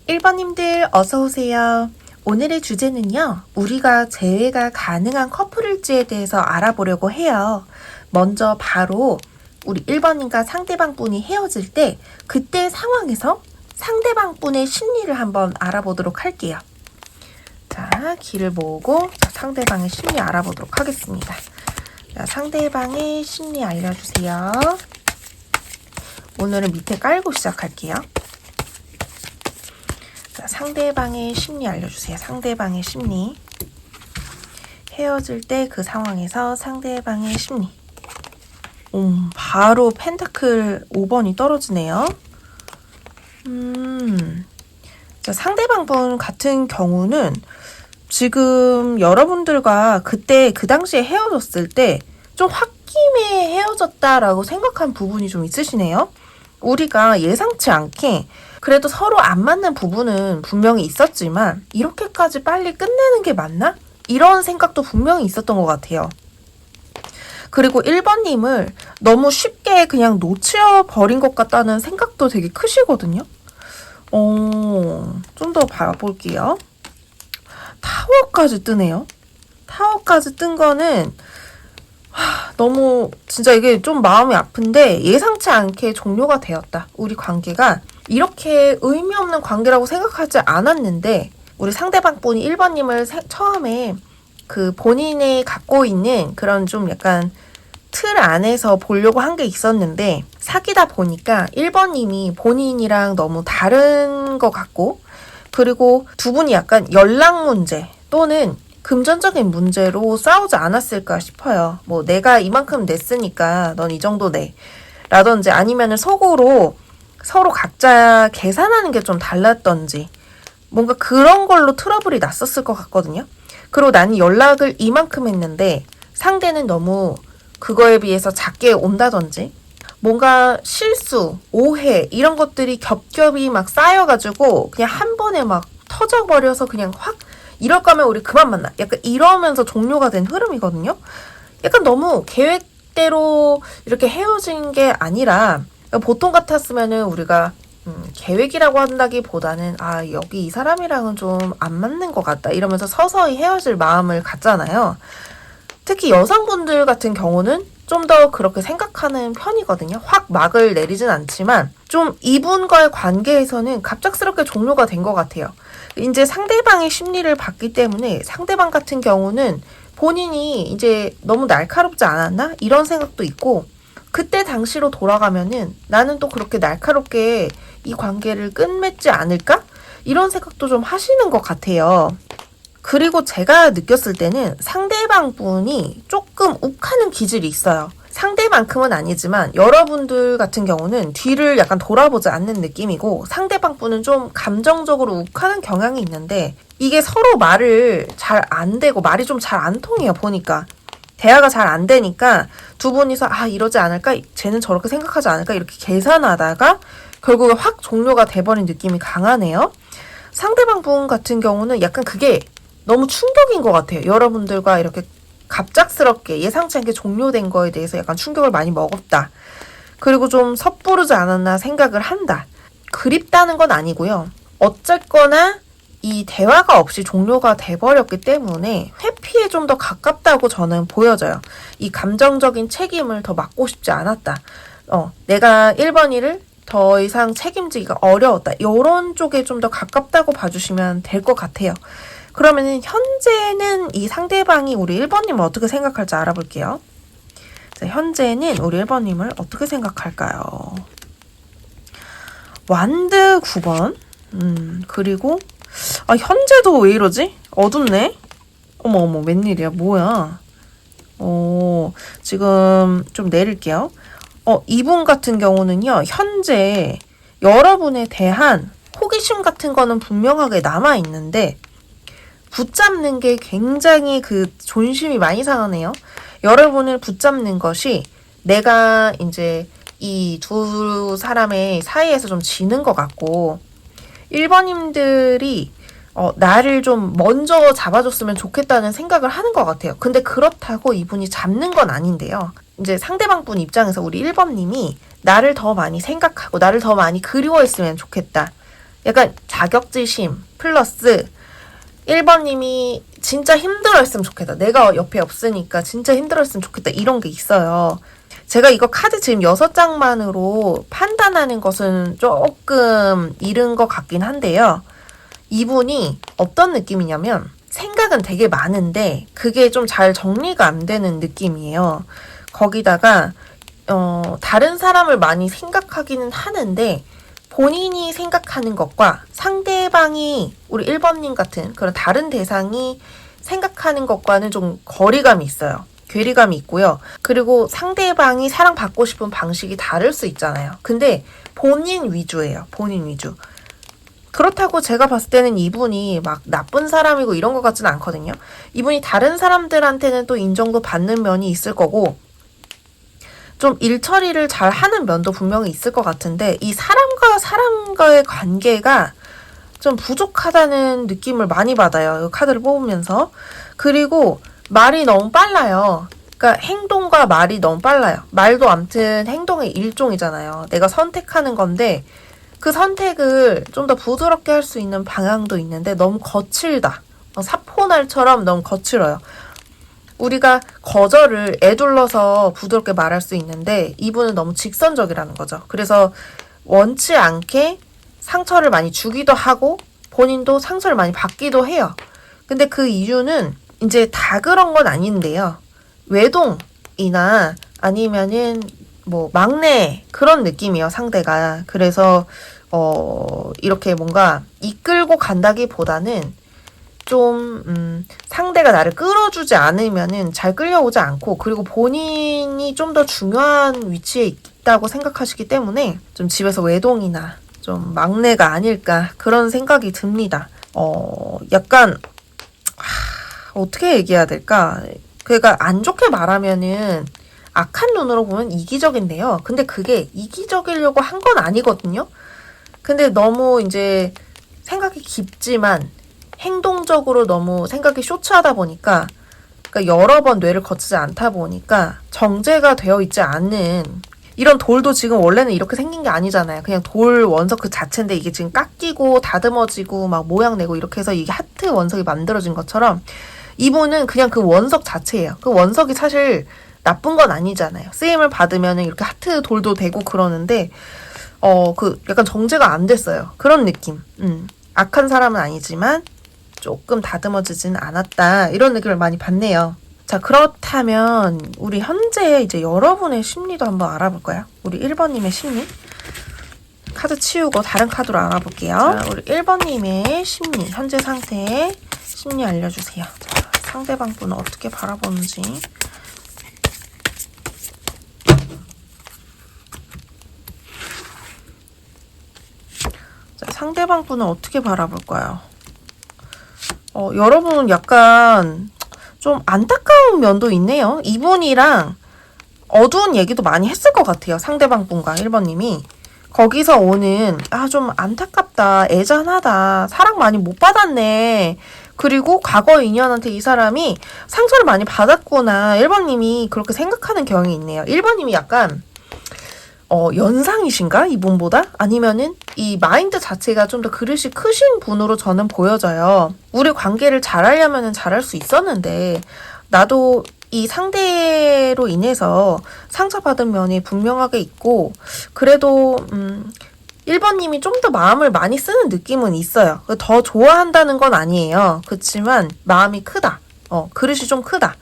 1번님들 어서오세요. 오늘의 주제는요, 우리가 재회가 가능한 커플일지에 대해서 알아보려고 해요. 먼저 바로 우리 1번님과 상대방 분이 헤어질 때 그때 상황에서 상대방 분의 심리를 한번 알아보도록 할게요. 자, 귀를 모으고 상대방의 심리 알아보도록 하겠습니다. 자, 상대방의 심리 알려주세요. 오늘은 밑에 깔고 시작할게요. 자, 상대방의 심리 알려주세요. 상대방의 심리. 헤어질 때 그 상황에서 상대방의 심리. 바로 펜타클 5번이 떨어지네요. 자, 상대방 분 같은 경우는 지금 여러분들과 그때 그 당시에 헤어졌을 때 좀 홧김에 헤어졌다라고 생각한 부분이 좀 있으시네요. 우리가 예상치 않게 그래도 서로 안 맞는 부분은 분명히 있었지만 이렇게까지 빨리 끝내는 게 맞나? 이런 생각도 분명히 있었던 것 같아요. 그리고 1번님을 너무 쉽게 그냥 놓쳐버린 것 같다는 생각도 되게 크시거든요. 좀 더 봐볼게요. 타워까지 뜨네요. 타워까지 뜬 거는 너무 진짜 이게 좀 마음이 아픈데 예상치 않게 종료가 되었다. 우리 관계가 이렇게 의미 없는 관계라고 생각하지 않았는데 우리 상대방 분이 1번님을 처음에 그 본인이 갖고 있는 그런 좀 약간 틀 안에서 보려고 한 게 있었는데 사귀다 보니까 1번님이 본인이랑 너무 다른 것 같고 그리고 두 분이 약간 연락 문제 또는 금전적인 문제로 싸우지 않았을까 싶어요. 뭐 내가 이만큼 냈으니까 넌 이 정도 내. 라든지 아니면은 속으로 서로 각자 계산하는 게 좀 달랐던지 뭔가 그런 걸로 트러블이 났었을 것 같거든요. 그리고 나는 연락을 이만큼 했는데 상대는 너무 그거에 비해서 작게 온다든지 뭔가 실수, 오해 이런 것들이 겹겹이 막 쌓여가지고 그냥 한 번에 막 터져버려서 그냥 확 이럴 거면 우리 그만 만나. 약간 이러면서 종료가 된 흐름이거든요. 약간 너무 계획대로 이렇게 헤어진 게 아니라 보통 같았으면은 우리가 계획이라고 한다기보다는 여기 이 사람이랑은 좀 안 맞는 것 같다 이러면서 서서히 헤어질 마음을 갖잖아요. 특히 여성분들 같은 경우는 좀 더 그렇게 생각하는 편이거든요. 확 막을 내리진 않지만 좀 이분과의 관계에서는 갑작스럽게 종료가 된 것 같아요. 이제 상대방의 심리를 봤기 때문에 상대방 같은 경우는 본인이 이제 너무 날카롭지 않았나? 이런 생각도 있고 그때 당시로 돌아가면은 나는 또 그렇게 날카롭게 이 관계를 끝맺지 않을까? 이런 생각도 좀 하시는 것 같아요. 그리고 제가 느꼈을 때는 상대방 분이 조금 욱하는 기질이 있어요. 상대만큼은 아니지만 여러분들 같은 경우는 뒤를 약간 돌아보지 않는 느낌이고 상대방 분은 좀 감정적으로 욱하는 경향이 있는데 이게 서로 말을 잘 안 되고 말이 좀 잘 안 통해요. 보니까 대화가 잘 안 되니까 두 분이서 이러지 않을까? 쟤는 저렇게 생각하지 않을까? 이렇게 계산하다가 결국에 확 종료가 돼버린 느낌이 강하네요. 상대방 분 같은 경우는 약간 그게 너무 충격인 것 같아요. 여러분들과 이렇게 갑작스럽게 예상치 않게 종료된 거에 대해서 약간 충격을 많이 먹었다. 그리고 좀 섣부르지 않았나 생각을 한다. 그립다는 건 아니고요. 어쨌거나 이 대화가 없이 종료가 돼버렸기 때문에 회피에 좀 더 가깝다고 저는 보여져요. 이 감정적인 책임을 더 맡고 싶지 않았다. 내가 1번 일을 더 이상 책임지기가 어려웠다. 이런 쪽에 좀 더 가깝다고 봐주시면 될 것 같아요. 그러면은 현재는 이 상대방이 우리 1번님을 어떻게 생각할지 알아볼게요. 자, 현재는 우리 1번님을 어떻게 생각할까요? 완드 9번. 그리고 현재도 왜 이러지? 어둡네? 어머 웬일이야 뭐야? 지금 좀 내릴게요. 이분 같은 경우는요. 현재 여러분에 대한 호기심 같은 거는 분명하게 남아있는데 붙잡는 게 굉장히 그 존심이 많이 상하네요. 여러분을 붙잡는 것이 내가 이제 이 두 사람의 사이에서 좀 지는 것 같고 1번님들이 나를 좀 먼저 잡아줬으면 좋겠다는 생각을 하는 것 같아요. 근데 그렇다고 이분이 잡는 건 아닌데요. 이제 상대방 분 입장에서 우리 1번님이 나를 더 많이 생각하고 나를 더 많이 그리워했으면 좋겠다. 약간 자격지심 플러스 1번님이 진짜 힘들어했으면 좋겠다. 내가 옆에 없으니까 진짜 힘들어했으면 좋겠다. 이런 게 있어요. 제가 이거 카드 지금 6장만으로 판단하는 것은 조금 이른 것 같긴 한데요. 이분이 어떤 느낌이냐면 생각은 되게 많은데 그게 좀 잘 정리가 안 되는 느낌이에요. 거기다가 다른 사람을 많이 생각하기는 하는데 본인이 생각하는 것과 상대방이 우리 1번님 같은 그런 다른 대상이 생각하는 것과는 좀 거리감이 있어요. 괴리감이 있고요. 그리고 상대방이 사랑받고 싶은 방식이 다를 수 있잖아요. 근데 본인 위주예요. 본인 위주. 그렇다고 제가 봤을 때는 이분이 막 나쁜 사람이고 이런 것 같지는 않거든요. 이분이 다른 사람들한테는 또 인정도 받는 면이 있을 거고 좀 일 처리를 잘 하는 면도 분명히 있을 것 같은데 이 사람과 사람과의 관계가 좀 부족하다는 느낌을 많이 받아요. 이 카드를 뽑으면서. 그리고 말이 너무 빨라요. 그러니까 행동과 말이 너무 빨라요. 말도 아무튼 행동의 일종이잖아요. 내가 선택하는 건데 그 선택을 좀 더 부드럽게 할 수 있는 방향도 있는데 너무 거칠다. 사포날처럼 너무 거칠어요. 우리가 거절을 에둘러서 부드럽게 말할 수 있는데 이분은 너무 직선적이라는 거죠. 그래서 원치 않게 상처를 많이 주기도 하고 본인도 상처를 많이 받기도 해요. 근데 그 이유는 이제 다 그런 건 아닌데요. 외동이나 아니면은 뭐 막내 그런 느낌이에요, 상대가. 그래서 이렇게 뭔가 이끌고 간다기보다는 좀 상대가 나를 끌어주지 않으면은 잘 끌려오지 않고 그리고 본인이 좀 더 중요한 위치에 있다고 생각하시기 때문에 좀 집에서 외동이나 좀 막내가 아닐까 그런 생각이 듭니다. 약간 어떻게 얘기해야 될까? 그러니까 안 좋게 말하면은 악한 눈으로 보면 이기적인데요. 근데 그게 이기적이려고 한 건 아니거든요. 근데 너무 이제 생각이 깊지만 행동적으로 너무 생각이 쇼츠하다 보니까 그러니까 여러 번 뇌를 거치지 않다 보니까 정제가 되어 있지 않는 이런 돌도 지금 원래는 이렇게 생긴 게 아니잖아요. 그냥 돌 원석 그 자체인데 이게 지금 깎이고 다듬어지고 막 모양 내고 이렇게 해서 이게 하트 원석이 만들어진 것처럼 이분은 그냥 그 원석 자체예요. 그 원석이 사실 나쁜 건 아니잖아요. 쓰임을 받으면 이렇게 하트 돌도 되고 그러는데 그 약간 정제가 안 됐어요. 그런 느낌. 악한 사람은 아니지만 조금 다듬어지진 않았다. 이런 느낌을 많이 받네요. 자, 그렇다면 우리 현재 이제 여러분의 심리도 한번 알아볼까요? 우리 1번님의 심리. 카드 치우고 다른 카드로 알아볼게요. 자, 우리 1번님의 심리, 현재 상태 심리 알려주세요. 자, 상대방 분은 어떻게 바라보는지. 자, 상대방 분은 어떻게 바라볼까요? 여러분 약간 좀 안타까운 면도 있네요. 이분이랑 어두운 얘기도 많이 했을 것 같아요. 상대방 분과 1번님이. 거기서 오는 좀 안타깝다, 애잔하다, 사랑 많이 못 받았네. 그리고 과거 인연한테 이 사람이 상처를 많이 받았구나. 1번님이 그렇게 생각하는 경향이 있네요. 1번님이 약간 연상이신가? 이분보다? 아니면은 이 마인드 자체가 좀 더 그릇이 크신 분으로 저는 보여져요. 우리 관계를 잘하려면은 잘할 수 있었는데 나도 이 상대로 인해서 상처받은 면이 분명하게 있고 그래도 1번님이 좀 더 마음을 많이 쓰는 느낌은 있어요. 더 좋아한다는 건 아니에요. 그렇지만 마음이 크다. 그릇이 좀 크다.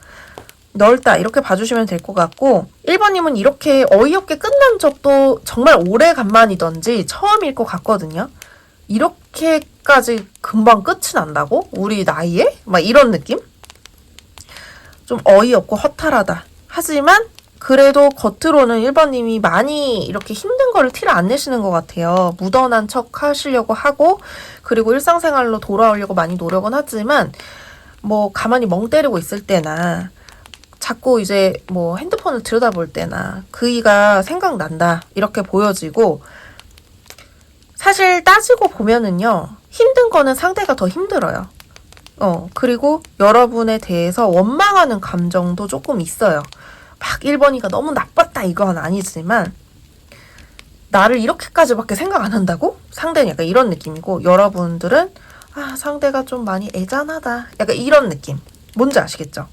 넓다 이렇게 봐주시면 될 것 같고 1번님은 이렇게 어이없게 끝난 적도 정말 오래간만이던지 처음일 것 같거든요. 이렇게까지 금방 끝이 난다고? 우리 나이에? 막 이런 느낌? 좀 어이없고 허탈하다. 하지만 그래도 겉으로는 1번님이 많이 이렇게 힘든 거를 티를 안 내시는 것 같아요. 묻어난 척 하시려고 하고 그리고 일상생활로 돌아오려고 많이 노력은 하지만 뭐 가만히 멍 때리고 있을 때나 자꾸 이제 뭐 핸드폰을 들여다볼 때나 그이가 생각난다 이렇게 보여지고 사실 따지고 보면은요 힘든 거는 상대가 더 힘들어요. 그리고 여러분에 대해서 원망하는 감정도 조금 있어요. 막 1번이가 너무 나빴다 이건 아니지만 나를 이렇게까지밖에 생각 안 한다고? 상대는 약간 이런 느낌이고, 여러분들은 아, 상대가 좀 많이 애잔하다. 약간 이런 느낌. 뭔지 아시겠죠?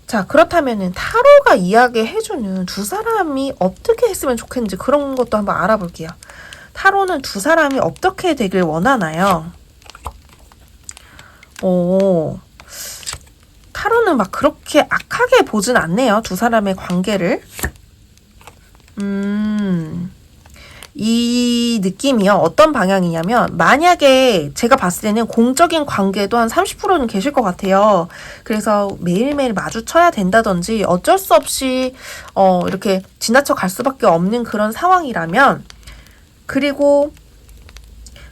자, 그렇다면은 타로가 이야기해주는 두 사람이 어떻게 했으면 좋겠는지 그런 것도 한번 알아볼게요. 타로는 두 사람이 어떻게 되길 원하나요? 타로는 막 그렇게 악하게 보진 않네요. 두 사람의 관계를. 이 느낌이요. 어떤 방향이냐면, 만약에 제가 봤을 때는 공적인 관계도 한 30%는 계실 것 같아요. 그래서 매일매일 마주쳐야 된다든지 어쩔 수 없이 이렇게 지나쳐 갈 수밖에 없는 그런 상황이라면, 그리고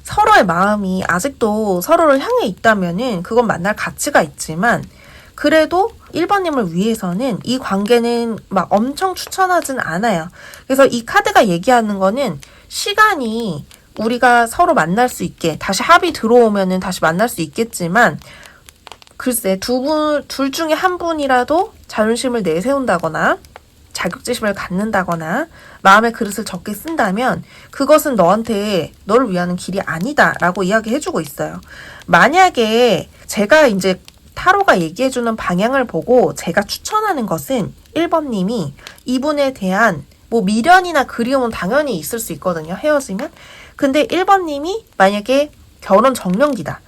서로의 마음이 아직도 서로를 향해 있다면은 그건 만날 가치가 있지만, 그래도 1번님을 위해서는 이 관계는 막 엄청 추천하진 않아요. 그래서 이 카드가 얘기하는 거는 시간이 우리가 서로 만날 수 있게, 다시 합의 들어오면은 다시 만날 수 있겠지만, 글쎄, 둘 중에 한 분이라도 자존심을 내세운다거나, 자격지심을 갖는다거나, 마음의 그릇을 적게 쓴다면, 그것은 너를 위하는 길이 아니다 라고 이야기해주고 있어요. 만약에 제가 이제 타로가 얘기해주는 방향을 보고 제가 추천하는 것은 1번님이 이분에 대한 뭐 미련이나 그리움은 당연히 있을 수 있거든요. 헤어지면. 근데 1번님이 만약에 결혼 정년기다.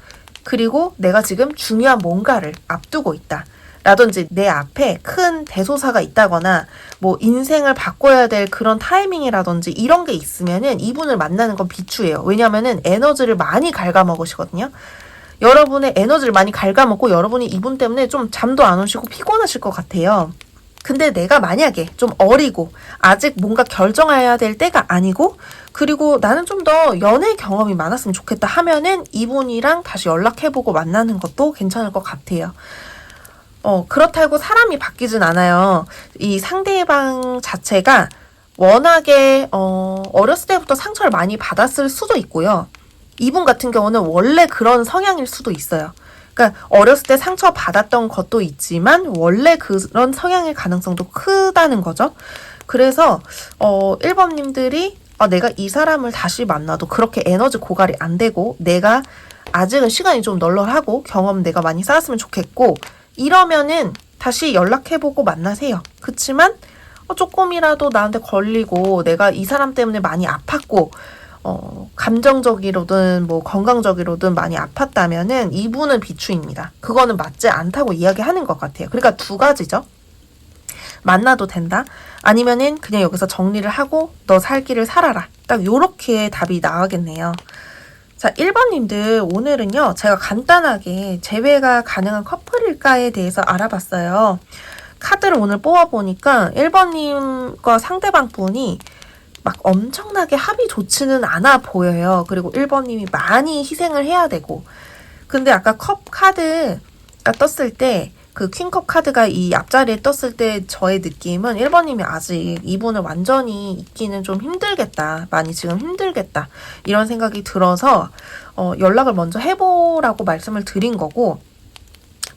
그리고 내가 지금 중요한 뭔가를 앞두고 있다. 라든지 내 앞에 큰 대소사가 있다거나 뭐 인생을 바꿔야 될 그런 타이밍이라든지 이런 게 있으면은 이분을 만나는 건 비추예요. 왜냐면은 에너지를 많이 갉아먹으시거든요. 여러분의 에너지를 많이 갉아먹고 여러분이 이분 때문에 좀 잠도 안 오시고 피곤하실 것 같아요. 근데 내가 만약에 좀 어리고 아직 뭔가 결정해야 될 때가 아니고, 그리고 나는 좀 더 연애 경험이 많았으면 좋겠다 하면은 이분이랑 다시 연락해보고 만나는 것도 괜찮을 것 같아요. 그렇다고 사람이 바뀌진 않아요. 이 상대방 자체가 워낙에 어렸을 때부터 상처를 많이 받았을 수도 있고요. 이분 같은 경우는 원래 그런 성향일 수도 있어요. 그러니까 어렸을 때 상처 받았던 것도 있지만 원래 그런 성향일 가능성도 크다는 거죠. 그래서 1번님들이 내가 이 사람을 다시 만나도 그렇게 에너지 고갈이 안 되고, 내가 아직은 시간이 좀 널널하고 경험 내가 많이 쌓았으면 좋겠고, 이러면은 다시 연락해보고 만나세요. 그치만 조금이라도 나한테 걸리고 내가 이 사람 때문에 많이 아팠고 감정적이로든 뭐 건강적이로든 많이 아팠다면은 이분은 비추입니다. 그거는 맞지 않다고 이야기하는 것 같아요. 그러니까 두 가지죠. 만나도 된다. 아니면은 그냥 여기서 정리를 하고 너 살 길을 살아라. 딱 요렇게 답이 나가겠네요. 자, 1번님들 오늘은요. 제가 간단하게 재회가 가능한 커플일까에 대해서 알아봤어요. 카드를 오늘 뽑아보니까 1번님과 상대방 분이 막 엄청나게 합이 좋지는 않아 보여요. 그리고 1번님이 많이 희생을 해야 되고. 근데 아까 컵 카드가 떴을 때, 그 퀸컵 카드가 이 앞자리에 떴을 때 저의 느낌은 1번님이 아직 이분을 완전히 잊기는 좀 힘들겠다. 많이 지금 힘들겠다. 이런 생각이 들어서 연락을 먼저 해보라고 말씀을 드린 거고,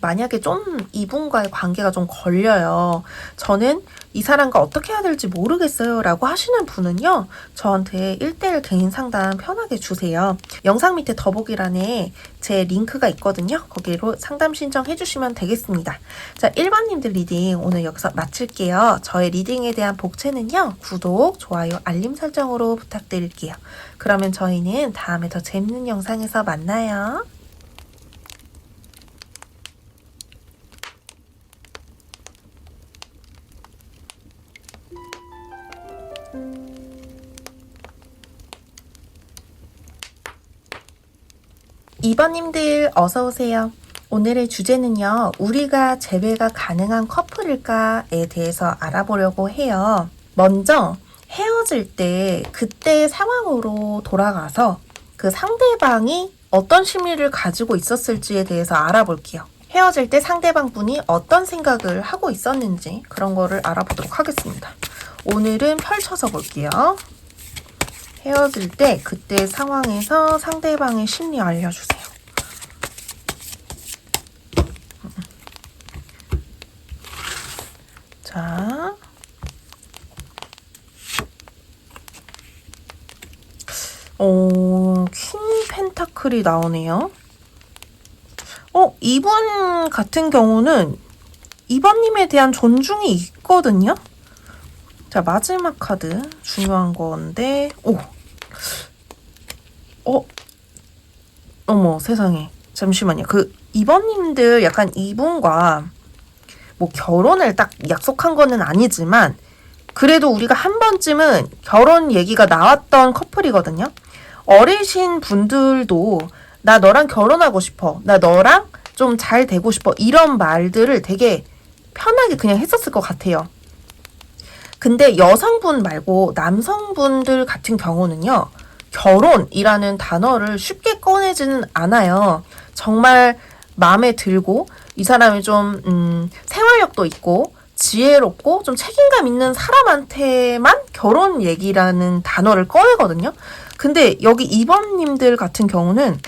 만약에 좀 이분과의 관계가 좀 걸려요. 저는 이 사람과 어떻게 해야 될지 모르겠어요 라고 하시는 분은요. 저한테 1:1 개인 상담 편하게 주세요. 영상 밑에 더보기란에 제 링크가 있거든요. 거기로 상담 신청해 주시면 되겠습니다. 자, 1번님들 리딩 오늘 여기서 마칠게요. 저의 리딩에 대한 복채는요. 구독, 좋아요, 알림 설정으로 부탁드릴게요. 그러면 저희는 다음에 더 재밌는 영상에서 만나요. 이번님들 어서오세요. 오늘의 주제는요. 우리가 재회가 가능한 커플일까에 대해서 알아보려고 해요. 먼저 헤어질 때 그때의 상황으로 돌아가서 그 상대방이 어떤 심리를 가지고 있었을지에 대해서 알아볼게요. 헤어질 때 상대방 분이 어떤 생각을 하고 있었는지 그런 거를 알아보도록 하겠습니다. 오늘은 펼쳐서 볼게요. 헤어질 때 그때 상황에서 상대방의 심리 알려주세요. 자, 펜타클이 나오네요. 이분 같은 경우는 2번님에 대한 존중이 있거든요. 자, 마지막 카드 중요한 건데 어머 세상에, 잠시만요. 2번님들 약간 이분과 뭐 결혼을 딱 약속한 거는 아니지만 그래도 우리가 한 번쯤은 결혼 얘기가 나왔던 커플이거든요. 어리신 분들도 나 너랑 결혼하고 싶어, 나 너랑 좀 잘 되고 싶어, 이런 말들을 되게 편하게 그냥 했었을 것 같아요. 근데 여성분 말고 남성분들 같은 경우는요, 결혼이라는 단어를 쉽게 꺼내지는 않아요. 정말 마음에 들고 이 사람이 좀 생활력도 있고 지혜롭고 좀 책임감 있는 사람한테만 결혼 얘기라는 단어를 꺼내거든요. 근데 여기 2번님들 같은 경우는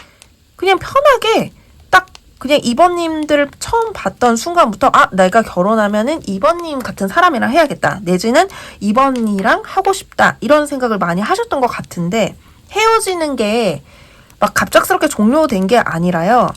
그냥 편하게 딱 그냥 2번님들 처음 봤던 순간부터 내가 결혼하면은 2번님 같은 사람이랑 해야겠다, 내지는 2번이랑 하고 싶다, 이런 생각을 많이 하셨던 것 같은데, 헤어지는 게 막 갑작스럽게 종료된 게 아니라요,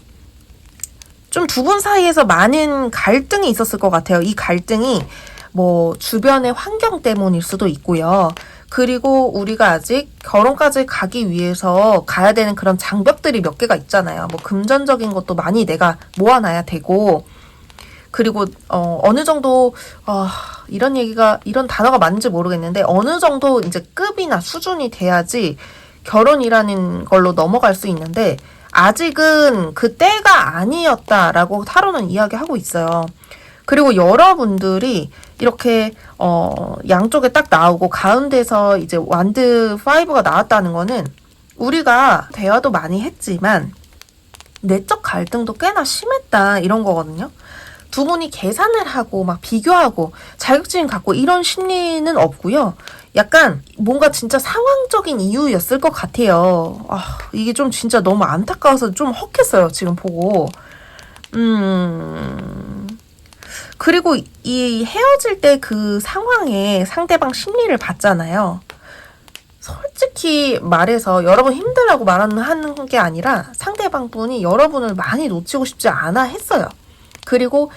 좀 두 분 사이에서 많은 갈등이 있었을 것 같아요. 이 갈등이 뭐 주변의 환경 때문일 수도 있고요. 그리고 우리가 아직 결혼까지 가기 위해서 가야 되는 그런 장벽들이 몇 개가 있잖아요. 뭐 금전적인 것도 많이 내가 모아놔야 되고, 그리고 어느 정도 이런 단어가 맞는지 모르겠는데 어느 정도 이제 급이나 수준이 돼야지 결혼이라는 걸로 넘어갈 수 있는데, 아직은 그 때가 아니었다라고 타로는 이야기하고 있어요. 그리고 여러분들이 이렇게 양쪽에 딱 나오고 가운데서 이제 완드 5가 나왔다는 거는 우리가 대화도 많이 했지만 내적 갈등도 꽤나 심했다, 이런 거거든요. 두 분이 계산을 하고 막 비교하고 자격지심 갖고 이런 심리는 없고요. 약간 뭔가 진짜 상황적인 이유였을 것 같아요. 이게 좀 진짜 너무 안타까워서 좀 헉했어요, 지금 보고. 그리고 이 헤어질 때 그 상황에 상대방 심리를 봤잖아요. 솔직히 말해서 여러분 힘들다고 말하는 게 아니라 상대방 분이 여러분을 많이 놓치고 싶지 않아 했어요. 그리고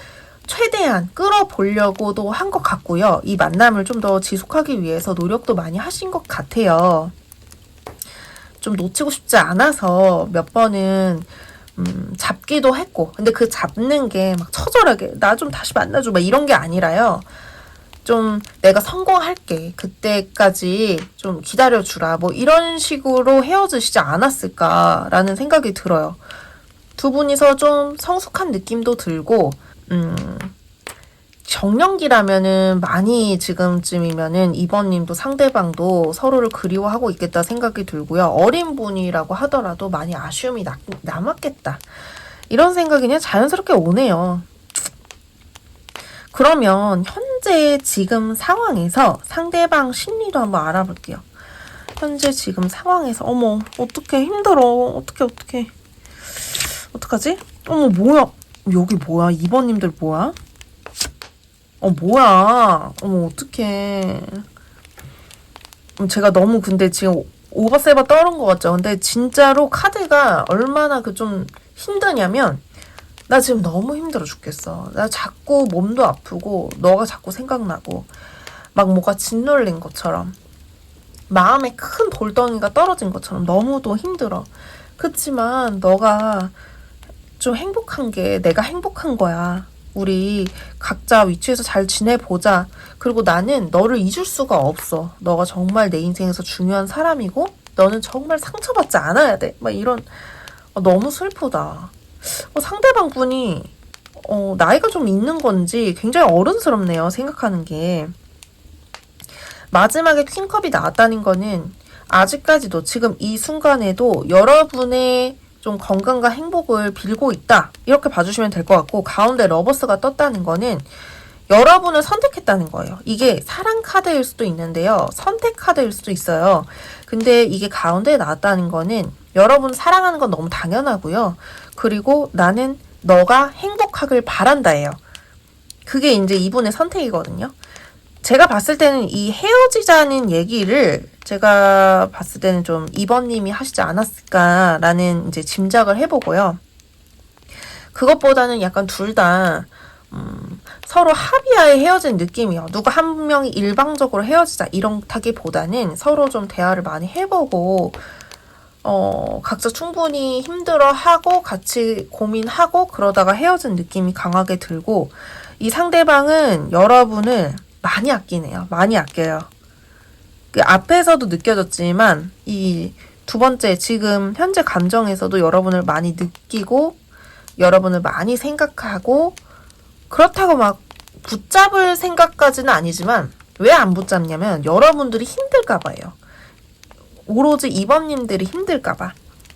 최대한 끌어보려고도 한 것 같고요. 이 만남을 좀 더 지속하기 위해서 노력도 많이 하신 것 같아요. 좀 놓치고 싶지 않아서 몇 번은 잡기도 했고, 근데 그 잡는 게 막 처절하게 나 좀 다시 만나줘 막 이런 게 아니라요. 좀 내가 성공할게, 그때까지 좀 기다려주라, 뭐 이런 식으로 헤어지시지 않았을까라는 생각이 들어요. 두 분이서 좀 성숙한 느낌도 들고, 정년기라면은 많이 지금쯤이면은 2번님도 상대방도 서로를 그리워하고 있겠다 생각이 들고요. 어린 분이라고 하더라도 많이 아쉬움이 남았겠다, 이런 생각이 그냥 자연스럽게 오네요. 그러면 현재 지금 상황에서 상대방 심리도 한번 알아볼게요. 현재 지금 상황에서 어머 어떡해, 힘들어, 어떡해 어떡하지? 어머 뭐야, 여기 뭐야, 2번님들 뭐야? 뭐야, 어머 어떡해. 제가 너무 근데 지금 오버세버 떠오른 것 같죠? 근데 진짜로 카드가 얼마나 좀 힘드냐면, 나 지금 너무 힘들어 죽겠어. 나 자꾸 몸도 아프고 너가 자꾸 생각나고 막 뭐가 짓눌린 것처럼, 마음에 큰 돌덩이가 떨어진 것처럼 너무도 힘들어. 그치만 너가 좀 행복한 게 내가 행복한 거야. 우리 각자 위치에서 잘 지내보자. 그리고 나는 너를 잊을 수가 없어. 너가 정말 내 인생에서 중요한 사람이고 너는 정말 상처받지 않아야 돼. 막 이런, 너무 슬프다. 상대방 분이 나이가 좀 있는 건지 굉장히 어른스럽네요, 생각하는 게. 마지막에 퀸컵이 나왔다는 거는 아직까지도 지금 이 순간에도 여러분의 좀 건강과 행복을 빌고 있다, 이렇게 봐주시면 될 것 같고, 가운데 러버스가 떴다는 거는 여러분을 선택했다는 거예요. 이게 사랑 카드일 수도 있는데요, 선택 카드일 수도 있어요. 근데 이게 가운데에 나왔다는 거는 여러분 사랑하는 건 너무 당연하고요. 그리고 나는 너가 행복하길 바란다예요. 그게 이제 이분의 선택이거든요. 제가 봤을 때는 이 헤어지자는 얘기를 제가 봤을 때는 좀 2번님이 하시지 않았을까라는 이제 짐작을 해보고요. 그것보다는 약간 둘 다 서로 합의하에 헤어진 느낌이에요. 누가 한 명이 일방적으로 헤어지자 이런다기보다는 서로 좀 대화를 많이 해보고 각자 충분히 힘들어하고 같이 고민하고 그러다가 헤어진 느낌이 강하게 들고 이 상대방은 여러분을 많이 아끼네요. 많이 아껴요. 그 앞에서도 느껴졌지만 이 두 번째 지금 현재 감정에서도 여러분을 많이 느끼고 여러분을 많이 생각하고 그렇다고 막 붙잡을 생각까지는 아니지만 왜 안 붙잡냐면 여러분들이 힘들까 봐요. 오로지 2번님들이 힘들까 봐.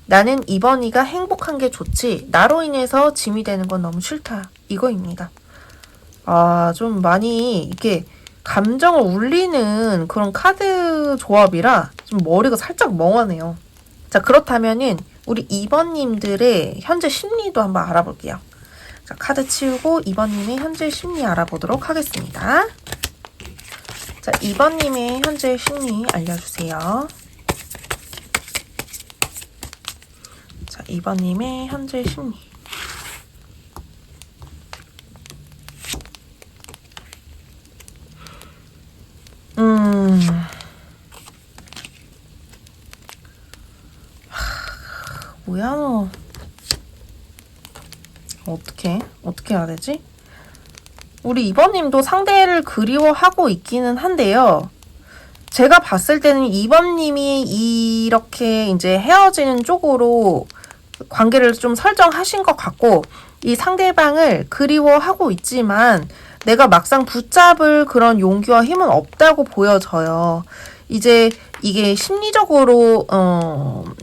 나는 2번이가 행복한 게 좋지 나로 인해서 짐이 되는 건 너무 싫다. 이거입니다. 좀 많이 이렇게 감정을 울리는 그런 카드 조합이라 좀 머리가 살짝 멍하네요. 자, 그렇다면은 우리 2번님들의 현재 심리도 한번 알아볼게요. 자, 카드 치우고 2번님의 현재 심리 알아보도록 하겠습니다. 자, 2번님의 현재 심리 알려주세요. 자, 2번님의 현재 심리. 뭐야, 너. 어떻게 해야 되지? 우리 2번님도 상대를 그리워하고 있기는 한데요. 제가 봤을 때는 2번님이 이렇게 이제 헤어지는 쪽으로 관계를 좀 설정하신 것 같고, 이 상대방을 그리워하고 있지만, 내가 막상 붙잡을 그런 용기와 힘은 없다고 보여져요. 이제 이게 심리적으로,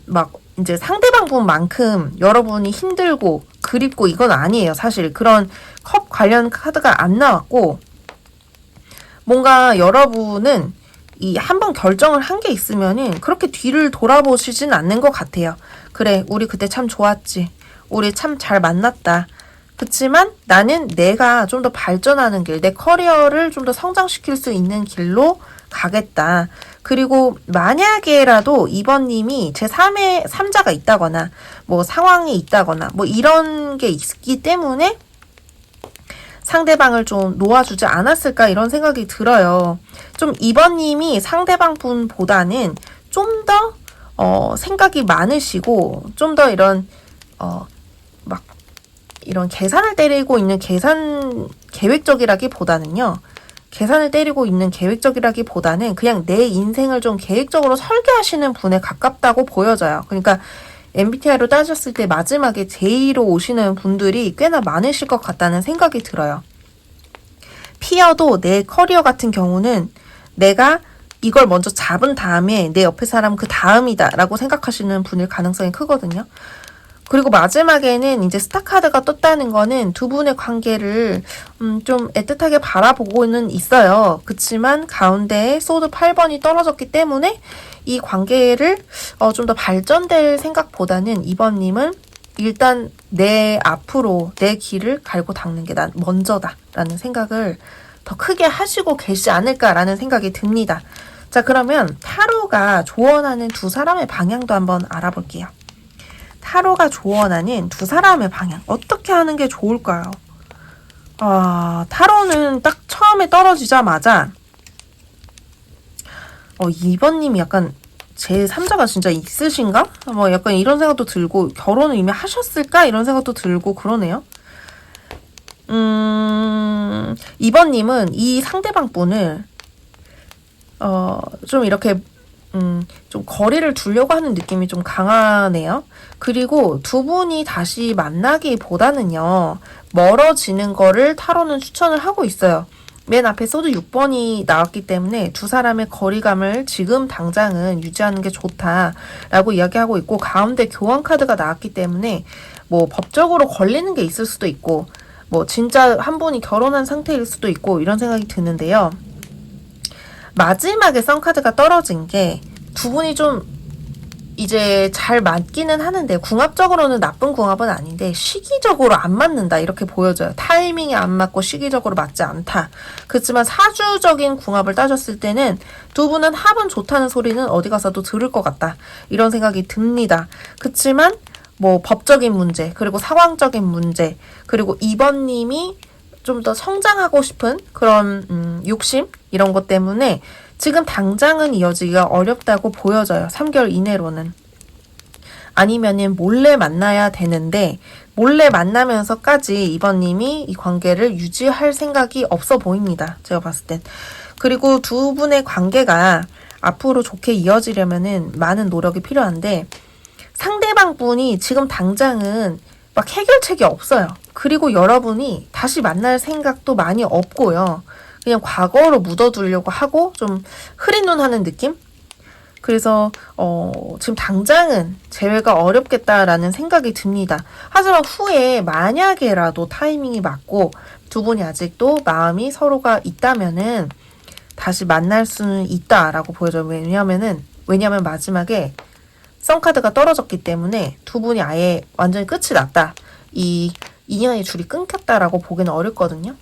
막, 이제 상대방 분만큼 여러분이 힘들고 그립고 이건 아니에요. 사실 그런 컵 관련 카드가 안 나왔고 뭔가 여러분은 이 한번 결정을 한 게 있으면은 그렇게 뒤를 돌아보시진 않는 것 같아요. 그래, 우리 그때 참 좋았지. 우리 참 잘 만났다. 그치만 나는 내가 좀 더 발전하는 길, 내 커리어를 좀 더 성장시킬 수 있는 길로 가겠다. 그리고 만약에라도 2번님이 제3의 3자가 있다거나 뭐 상황이 있다거나 뭐 이런 게 있기 때문에 상대방을 좀 놓아주지 않았을까 이런 생각이 들어요. 좀 2번님이 상대방 분보다는 좀 더 생각이 많으시고 좀 더 이런 막 이런 계산을 때리고 있는 계획적이라기보다는요. 계산을 때리고 있는 계획적이라기보다는 그냥 내 인생을 좀 계획적으로 설계하시는 분에 가깝다고 보여져요. 그러니까 MBTI로 따졌을 때 마지막에 J로 오시는 분들이 꽤나 많으실 것 같다는 생각이 들어요. 피어도 내 커리어 같은 경우는 내가 이걸 먼저 잡은 다음에 내 옆에 사람 그 다음이다 라고 생각하시는 분일 가능성이 크거든요. 그리고 마지막에는 이제 스타 카드가 떴다는 거는 두 분의 관계를 좀 애틋하게 바라보고는 있어요. 그치만 가운데에 소드 8번이 떨어졌기 때문에 이 관계를 좀 더 발전될 생각보다는 2번님은 일단 내 앞으로 내 길을 갈고 닦는 게 난 먼저다 라는 생각을 더 크게 하시고 계시지 않을까라는 생각이 듭니다. 자, 그러면 타로가 조언하는 두 사람의 방향도 한번 알아볼게요. 타로가 조언하는 두 사람의 방향 어떻게 하는 게 좋을까요? 타로는 딱 처음에 떨어지자마자 2번님이 약간 제 3자가 진짜 있으신가? 뭐 약간 이런 생각도 들고 결혼을 이미 하셨을까? 이런 생각도 들고 그러네요. 2번님은 이 상대방 분을 좀 이렇게 좀 거리를 두려고 하는 느낌이 좀 강하네요. 그리고 두 분이 다시 만나기보다는요, 멀어지는 거를 타로는 추천을 하고 있어요. 맨 앞에 소드 6번이 나왔기 때문에 두 사람의 거리감을 지금 당장은 유지하는 게 좋다라고 이야기하고 있고, 가운데 교환 카드가 나왔기 때문에 뭐 법적으로 걸리는 게 있을 수도 있고, 뭐 진짜 한 분이 결혼한 상태일 수도 있고 이런 생각이 드는데요. 마지막에 썬카드가 떨어진 게 두 분이 좀 이제 잘 맞기는 하는데 궁합적으로는 나쁜 궁합은 아닌데 시기적으로 안 맞는다 이렇게 보여져요. 타이밍이 안 맞고 시기적으로 맞지 않다. 그렇지만 사주적인 궁합을 따졌을 때는 두 분은 합은 좋다는 소리는 어디 가서도 들을 것 같다. 이런 생각이 듭니다. 그렇지만 뭐 법적인 문제, 그리고 상황적인 문제, 그리고 2번님이 좀 더 성장하고 싶은 그런 욕심 이런 것 때문에 지금 당장은 이어지기가 어렵다고 보여져요. 3개월 이내로는. 아니면은 몰래 만나야 되는데 몰래 만나면서까지 2번님이 이 관계를 유지할 생각이 없어 보입니다. 제가 봤을 땐. 그리고 두 분의 관계가 앞으로 좋게 이어지려면은 많은 노력이 필요한데 상대방 분이 지금 당장은 막 해결책이 없어요. 그리고 여러분이 다시 만날 생각도 많이 없고요. 그냥 과거로 묻어두려고 하고 좀 흐린 눈 하는 느낌? 그래서 지금 당장은 재회가 어렵겠다라는 생각이 듭니다. 하지만 후에 만약에라도 타이밍이 맞고 두 분이 아직도 마음이 서로가 있다면은 다시 만날 수는 있다라고 보여져요. 왜냐면 마지막에 썬카드가 떨어졌기 때문에 두 분이 아예 완전히 끝이 났다. 이 인연의 줄이 끊겼다라고 보기는 어렵거든요.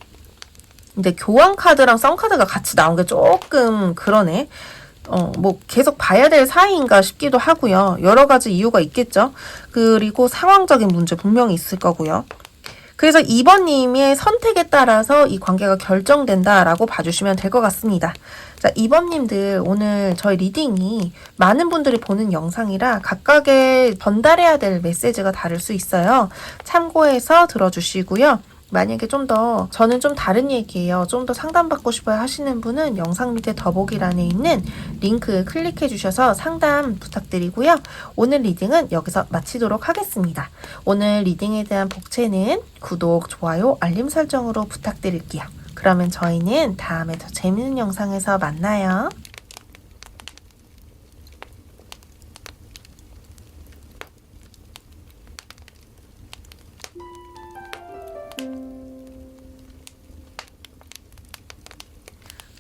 근데 교환 카드랑 썬 카드가 같이 나온 게 조금 그러네. 뭐 계속 봐야 될 사이인가 싶기도 하고요. 여러 가지 이유가 있겠죠. 그리고 상황적인 문제 분명히 있을 거고요. 그래서 2번님의 선택에 따라서 이 관계가 결정된다라고 봐주시면 될 것 같습니다. 자, 2번님들 오늘 저희 리딩이 많은 분들이 보는 영상이라 각각의 전달해야 될 메시지가 다를 수 있어요. 참고해서 들어주시고요. 만약에 저는 좀 다른 얘기예요. 좀 더 상담받고 싶어요 하시는 분은 영상 밑에 더보기란에 있는 링크 클릭해 주셔서 상담 부탁드리고요. 오늘 리딩은 여기서 마치도록 하겠습니다. 오늘 리딩에 대한 복채는 구독, 좋아요, 알림 설정으로 부탁드릴게요. 그러면 저희는 다음에 더 재밌는 영상에서 만나요.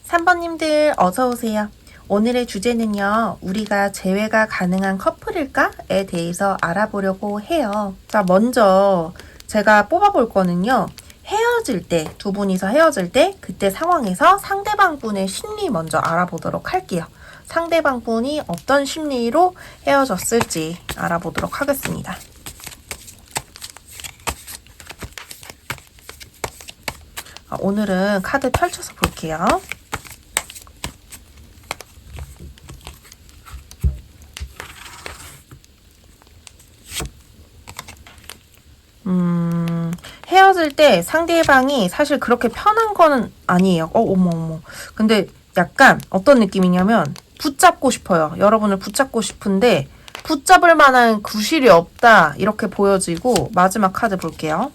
3번님들 어서오세요. 오늘의 주제는요. 우리가 재회가 가능한 커플일까?에 대해서 알아보려고 해요. 자, 먼저 제가 뽑아볼 거는요. 헤어질 때, 두 분이서 헤어질 때 그때 상황에서 상대방 분의 심리 먼저 알아보도록 할게요. 상대방 분이 어떤 심리로 헤어졌을지 알아보도록 하겠습니다. 오늘은 카드 펼쳐서 볼게요. 헤어질 때 상대방이 사실 그렇게 편한 거는 아니에요. 어머. 근데 약간 어떤 느낌이냐면 붙잡고 싶어요. 여러분을 붙잡고 싶은데 붙잡을 만한 구실이 없다. 이렇게 보여지고 마지막 카드 볼게요.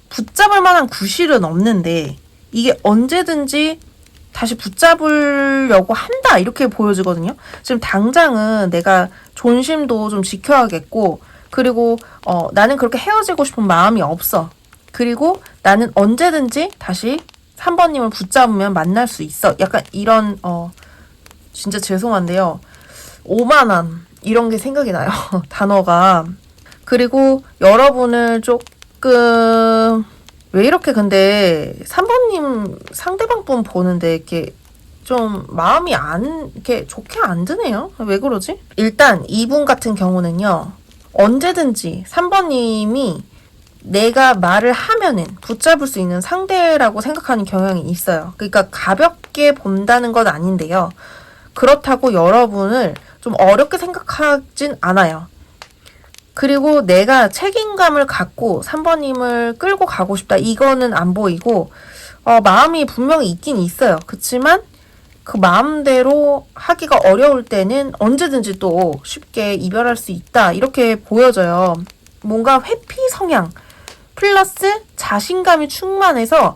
붙잡을 만한 구실은 없는데 이게 언제든지 다시 붙잡으려고 한다. 이렇게 보여지거든요. 지금 당장은 내가 존심도 좀 지켜야겠고 그리고 나는 그렇게 헤어지고 싶은 마음이 없어. 그리고 나는 언제든지 다시 3번님을 붙잡으면 만날 수 있어. 약간 이런 진짜 죄송한데요. 오만함 이런 게 생각이 나요. 단어가. 그리고 여러분을 조금 왜 이렇게 근데 3번님 상대방 분 보는데 이렇게 좀 마음이 이렇게 좋게 안 드네요. 왜 그러지? 일단 이분 같은 경우는요. 언제든지 3번님이 내가 말을 하면은 붙잡을 수 있는 상대라고 생각하는 경향이 있어요. 그러니까 가볍게 본다는 건 아닌데요. 그렇다고 여러분을 좀 어렵게 생각하진 않아요. 그리고 내가 책임감을 갖고 3번님을 끌고 가고 싶다. 이거는 안 보이고 마음이 분명히 있긴 있어요. 그렇지만 그 마음대로 하기가 어려울 때는 언제든지 또 쉽게 이별할 수 있다. 이렇게 보여져요. 뭔가 회피 성향 플러스 자신감이 충만해서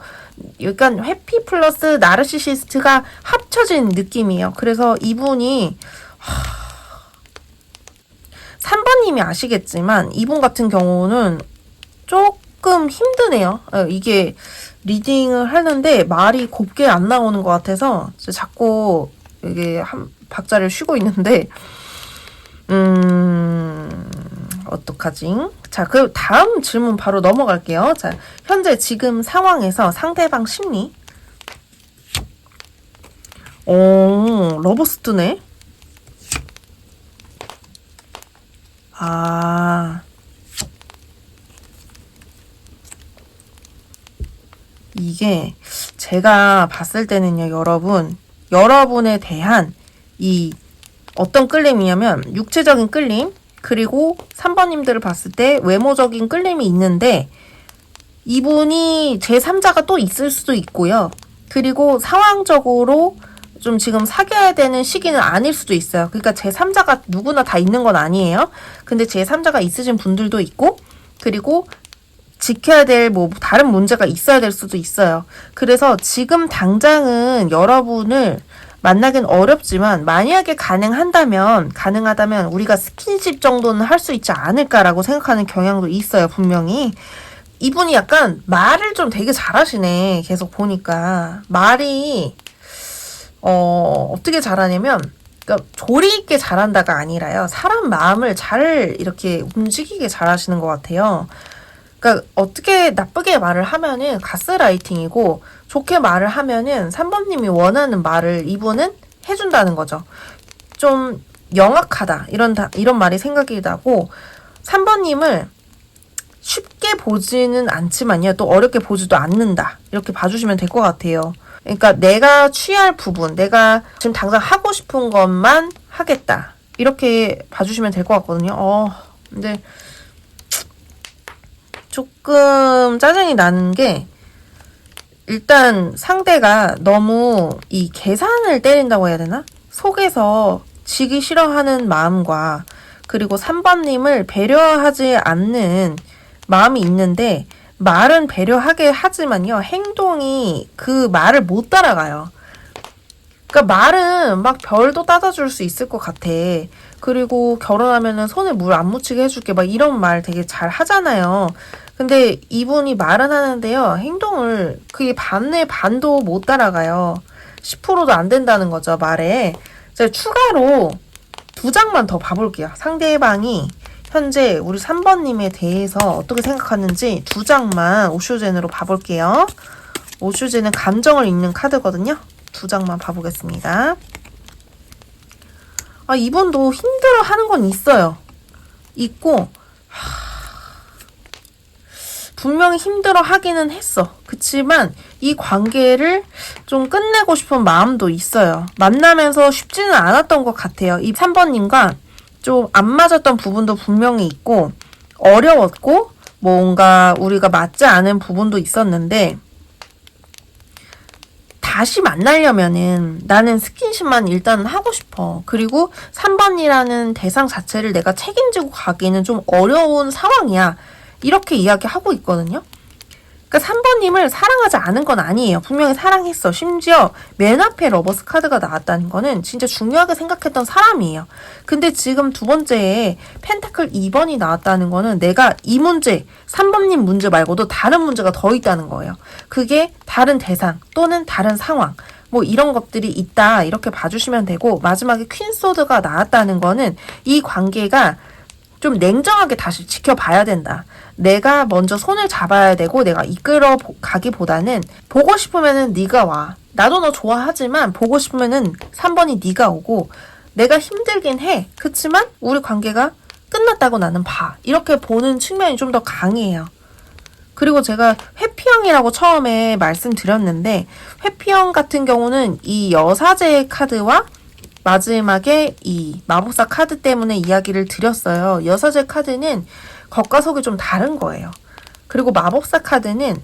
약간 회피 플러스 나르시시스트가 합쳐진 느낌이에요. 그래서 이분이 3번님이 아시겠지만 이분 같은 경우는 조금 힘드네요. 이게 리딩을 하는데 말이 곱게 안 나오는 것 같아서 자꾸 이게 한 박자를 쉬고 있는데 어떡하지? 자, 그 다음 질문 바로 넘어갈게요. 자, 현재 지금 상황에서 상대방 심리. 러버스트네. 이게 제가 봤을 때는요, 여러분에 대한 이 어떤 끌림이냐면 육체적인 끌림, 그리고 3번님들을 봤을 때 외모적인 끌림이 있는데 이분이 제3자가 또 있을 수도 있고요. 그리고 상황적으로 좀 지금 사귀어야 되는 시기는 아닐 수도 있어요. 그러니까 제3자가 누구나 다 있는 건 아니에요. 근데 제3자가 있으신 분들도 있고, 그리고 지켜야 될 뭐 다른 문제가 있어야 될 수도 있어요. 그래서 지금 당장은 여러분을 만나긴 어렵지만 만약에 가능하다면 우리가 스킨십 정도는 할 수 있지 않을까라고 생각하는 경향도 있어요. 분명히. 이분이 약간 말을 좀 되게 잘하시네. 계속 보니까. 말이 어떻게 잘하냐면 그러니까 조리 있게 잘한다가 아니라요. 사람 마음을 잘 이렇게 움직이게 잘하시는 것 같아요. 그러니까 어떻게 나쁘게 말을 하면은 가스라이팅이고 좋게 말을 하면은 3번님이 원하는 말을 이분은 해준다는 거죠. 좀 영악하다 이런 말이 생각이 나고 3번님을 쉽게 보지는 않지만요. 또 어렵게 보지도 않는다. 이렇게 봐주시면 될 것 같아요. 그러니까 내가 취할 부분, 내가 지금 당장 하고 싶은 것만 하겠다. 이렇게 봐주시면 될 것 같거든요. 근데 조금 짜증이 나는 게 일단 상대가 너무 이 계산을 때린다고 해야 되나? 속에서 지기 싫어하는 마음과 그리고 3번님을 배려하지 않는 마음이 있는데 말은 배려하게 하지만요. 행동이 그 말을 못 따라가요. 그러니까 말은 막 별도 따져줄 수 있을 것 같아. 그리고 결혼하면은 손에 물 안 묻히게 해줄게 막 이런 말 되게 잘 하잖아요. 근데 이분이 말은 하는데요. 행동을 그게 반의 반도 못 따라가요. 10%도 안 된다는 거죠. 말에. 제가 추가로 2장만 더 봐볼게요. 상대방이 현재 우리 3번님에 대해서 어떻게 생각하는지 2장만 오쇼젠으로 봐볼게요. 오쇼젠은 감정을 읽는 카드거든요. 2장만 봐보겠습니다. 이분도 힘들어하는 건 있어요. 있고 분명히 힘들어하기는 했어. 그치만 이 관계를 좀 끝내고 싶은 마음도 있어요. 만나면서 쉽지는 않았던 것 같아요. 이 3번님과 좀 안 맞았던 부분도 분명히 있고 어려웠고 뭔가 우리가 맞지 않은 부분도 있었는데 다시 만나려면은 나는 스킨십만 일단은 하고 싶어. 그리고 3번이라는 대상 자체를 내가 책임지고 가기는 좀 어려운 상황이야. 이렇게 이야기하고 있거든요. 그러니까 3번님을 사랑하지 않은 건 아니에요. 분명히 사랑했어. 심지어 맨 앞에 러버스 카드가 나왔다는 거는 진짜 중요하게 생각했던 사람이에요. 근데 지금 두 번째에 펜타클 2번이 나왔다는 거는 내가 이 문제, 3번님 문제 말고도 다른 문제가 더 있다는 거예요. 그게 다른 대상 또는 다른 상황 뭐 이런 것들이 있다. 이렇게 봐주시면 되고 마지막에 퀸소드가 나왔다는 거는 이 관계가 좀 냉정하게 다시 지켜봐야 된다. 내가 먼저 손을 잡아야 되고 내가 이끌어 가기보다는 보고 싶으면은 네가 와. 나도 너 좋아하지만 보고 싶으면은 3번이 네가 오고 내가 힘들긴 해. 그치만 우리 관계가 끝났다고 나는 봐. 이렇게 보는 측면이 좀 더 강해요. 그리고 제가 회피형이라고 처음에 말씀드렸는데 회피형 같은 경우는 이 여사제 카드와 마지막에 이 마법사 카드 때문에 이야기를 드렸어요. 여사제 카드는 겉과 속이 좀 다른 거예요. 그리고 마법사 카드는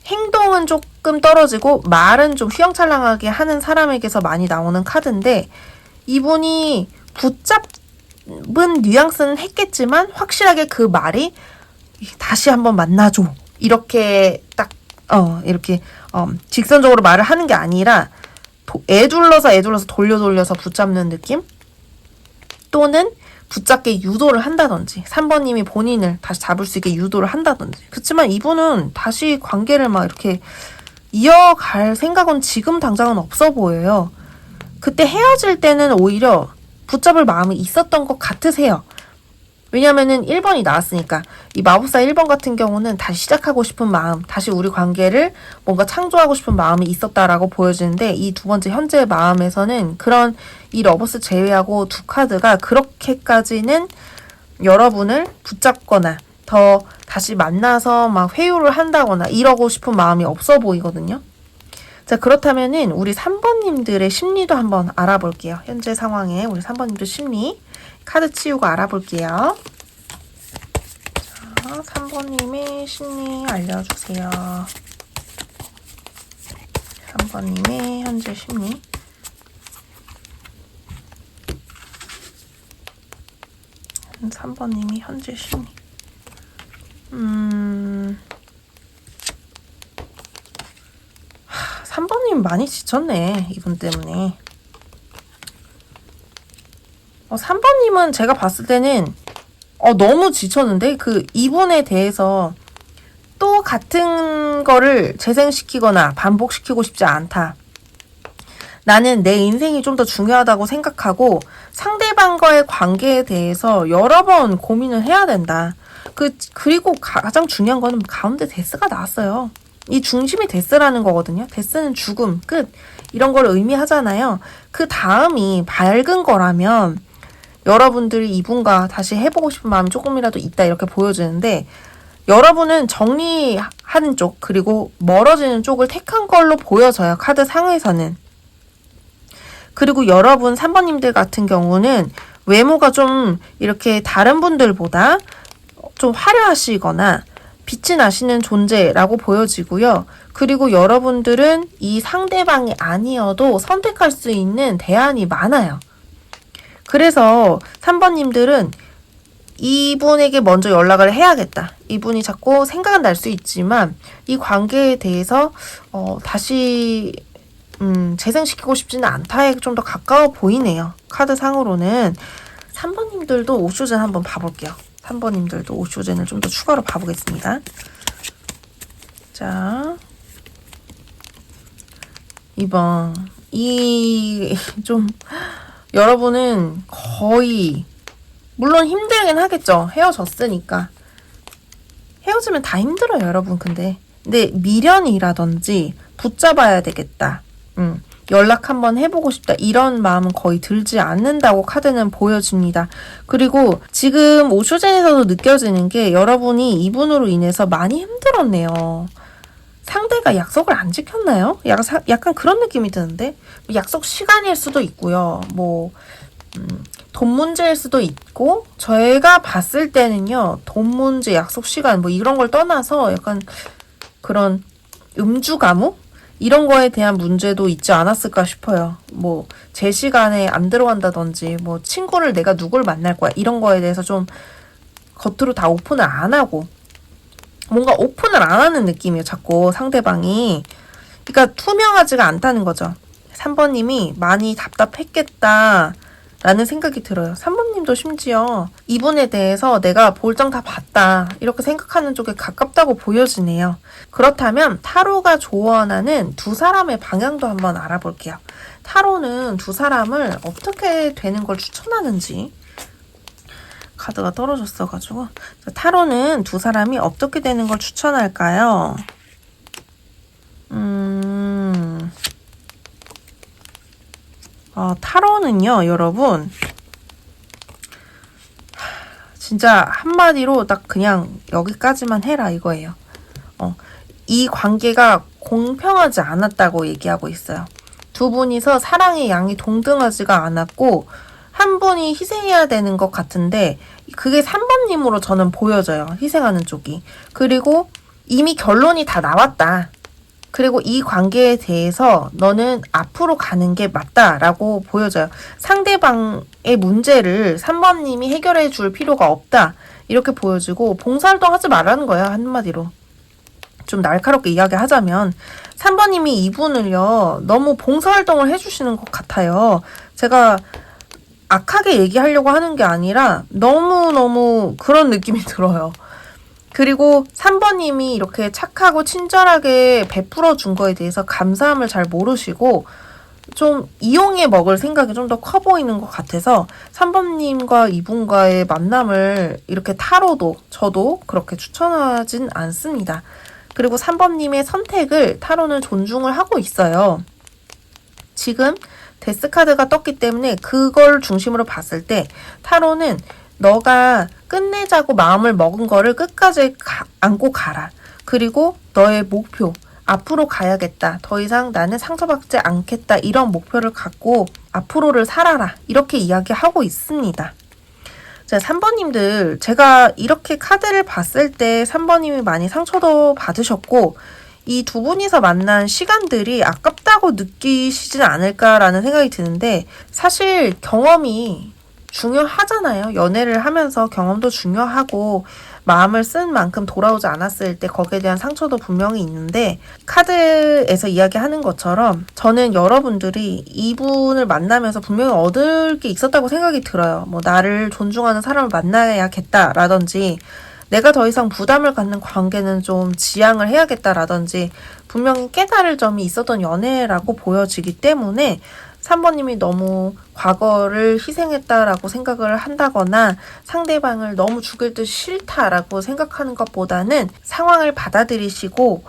행동은 조금 떨어지고 말은 좀 휘황찬란하게 하는 사람에게서 많이 나오는 카드인데 이분이 붙잡은 뉘앙스는 했겠지만 확실하게 그 말이 다시 한번 만나줘. 이렇게 딱 이렇게 직선적으로 말을 하는 게 아니라 애둘러서 돌려서 붙잡는 느낌? 또는 붙잡게 유도를 한다든지 3번님이 본인을 다시 잡을 수 있게 유도를 한다든지 그렇지만 이분은 다시 관계를 막 이렇게 이어갈 생각은 지금 당장은 없어 보여요. 그때 헤어질 때는 오히려 붙잡을 마음이 있었던 것 같으세요. 왜냐면은 1번이 나왔으니까. 이 마법사 1번 같은 경우는 다시 시작하고 싶은 마음, 다시 우리 관계를 뭔가 창조하고 싶은 마음이 있었다라고 보여지는데, 이 두 번째 현재의 마음에서는 그런 이 러버스 제외하고 두 카드가 그렇게까지는 여러분을 붙잡거나 더 다시 만나서 막 회유를 한다거나 이러고 싶은 마음이 없어 보이거든요. 자, 그렇다면은 우리 3번님들의 심리도 한번 알아볼게요. 현재 상황에 우리 3번님들 심리 카드 치우고 알아볼게요. 자, 3번님의 심리 알려주세요. 3번님의 현재 심리. 한 3번님이 현재 심리. 3번님 많이 지쳤네, 이분 때문에. 3번님은 제가 봤을 때는 너무 지쳤는데, 이분에 대해서 또 같은 거를 재생시키거나 반복시키고 싶지 않다. 나는 내 인생이 좀 더 중요하다고 생각하고 상대방과의 관계에 대해서 여러 번 고민을 해야 된다. 그리고 가장 중요한 거는 가운데 데스가 나왔어요. 이 중심이 데스라는 거거든요. 데스는 죽음, 끝. 이런 걸 의미하잖아요. 그 다음이 밝은 거라면 여러분들이 이분과 다시 해보고 싶은 마음이 조금이라도 있다 이렇게 보여지는데, 여러분은 정리하는 쪽 그리고 멀어지는 쪽을 택한 걸로 보여져요. 카드 상에서는. 그리고 여러분 3번님들 같은 경우는 외모가 좀 이렇게 다른 분들보다 좀 화려하시거나 빛이 나시는 존재라고 보여지고요. 그리고 여러분들은 이 상대방이 아니어도 선택할 수 있는 대안이 많아요. 그래서 3번님들은 이분에게 먼저 연락을 해야겠다. 이분이 자꾸 생각은 날 수 있지만 이 관계에 대해서 다시 재생시키고 싶지는 않다에 좀 더 가까워 보이네요. 카드 상으로는. 3번님들도 오쇼젠 한번 봐볼게요. 3번님들도 오쇼젠을 좀 더 추가로 봐보겠습니다. 자, 2번. 여러분은 거의, 물론 힘들긴 하겠죠. 헤어졌으니까. 헤어지면 다 힘들어요, 여러분. 근데 미련이라든지 붙잡아야 되겠다. 연락 한번 해보고 싶다. 이런 마음은 거의 들지 않는다고 카드는 보여집니다. 그리고 지금 오쇼젠에서도 느껴지는 게 여러분이 이분으로 인해서 많이 힘들었네요. 상대가 약속을 안 지켰나요? 약간 그런 느낌이 드는데? 약속 시간일 수도 있고요. 돈 문제일 수도 있고, 저희가 봤을 때는요, 돈 문제, 약속 시간, 이런 걸 떠나서 약간 그런 음주 가무? 이런 거에 대한 문제도 있지 않았을까 싶어요. 제 시간에 안 들어간다든지, 친구를 내가 누굴 만날 거야. 이런 거에 대해서 좀 겉으로 다 오픈을 안 하고, 뭔가 오픈을 안 하는 느낌이에요. 자꾸 상대방이. 그러니까 투명하지가 않다는 거죠. 3번님이 많이 답답했겠다 라는 생각이 들어요. 3번님도 심지어 이분에 대해서 내가 볼장 다 봤다 이렇게 생각하는 쪽에 가깝다고 보여지네요. 그렇다면 타로가 조언하는 두 사람의 방향도 한번 알아볼게요. 타로는 두 사람을 어떻게 되는 걸 추천하는지. 카드가 떨어졌어가지고. 타로는 두 사람이 어떻게 되는 걸 추천할까요? 타로는요, 여러분. 진짜 한마디로 딱 그냥 여기까지만 해라 이거예요. 이 관계가 공평하지 않았다고 얘기하고 있어요. 두 분이서 사랑의 양이 동등하지가 않았고, 한 분이 희생해야 되는 것 같은데 그게 3번님으로 저는 보여져요. 희생하는 쪽이. 그리고 이미 결론이 다 나왔다. 그리고 이 관계에 대해서 너는 앞으로 가는 게 맞다라고 보여져요. 상대방의 문제를 3번님이 해결해 줄 필요가 없다. 이렇게 보여지고 봉사활동 하지 말라는 거예요. 한마디로. 좀 날카롭게 이야기하자면 3번님이 이분을요. 너무 봉사활동을 해주시는 것 같아요. 제가 악하게 얘기하려고 하는 게 아니라 너무너무 그런 느낌이 들어요. 그리고 3번님이 이렇게 착하고 친절하게 베풀어 준 거에 대해서 감사함을 잘 모르시고 좀 이용해 먹을 생각이 좀 더 커 보이는 것 같아서 3번님과 이분과의 만남을 이렇게 타로도 저도 그렇게 추천하진 않습니다. 그리고 3번님의 선택을 타로는 존중을 하고 있어요. 지금 데스카드가 떴기 때문에 그걸 중심으로 봤을 때 타로는 너가 끝내자고 마음을 먹은 거를 끝까지 안고 가라. 그리고 너의 목표, 앞으로 가야겠다. 더 이상 나는 상처받지 않겠다. 이런 목표를 갖고 앞으로를 살아라. 이렇게 이야기하고 있습니다. 자, 3번님들, 제가 이렇게 카드를 봤을 때 3번님이 많이 상처도 받으셨고, 이 두 분이서 만난 시간들이 아깝다고 느끼시진 않을까라는 생각이 드는데, 사실 경험이 중요하잖아요. 연애를 하면서 경험도 중요하고, 마음을 쓴 만큼 돌아오지 않았을 때 거기에 대한 상처도 분명히 있는데, 카드에서 이야기하는 것처럼 저는 여러분들이 이분을 만나면서 분명히 얻을 게 있었다고 생각이 들어요. 뭐 나를 존중하는 사람을 만나야겠다라든지 내가 더 이상 부담을 갖는 관계는 좀 지양을 해야겠다라든지 분명히 깨달을 점이 있었던 연애라고 보여지기 때문에 3번님이 너무 과거를 희생했다라고 생각을 한다거나 상대방을 너무 죽일 듯 싫다라고 생각하는 것보다는 상황을 받아들이시고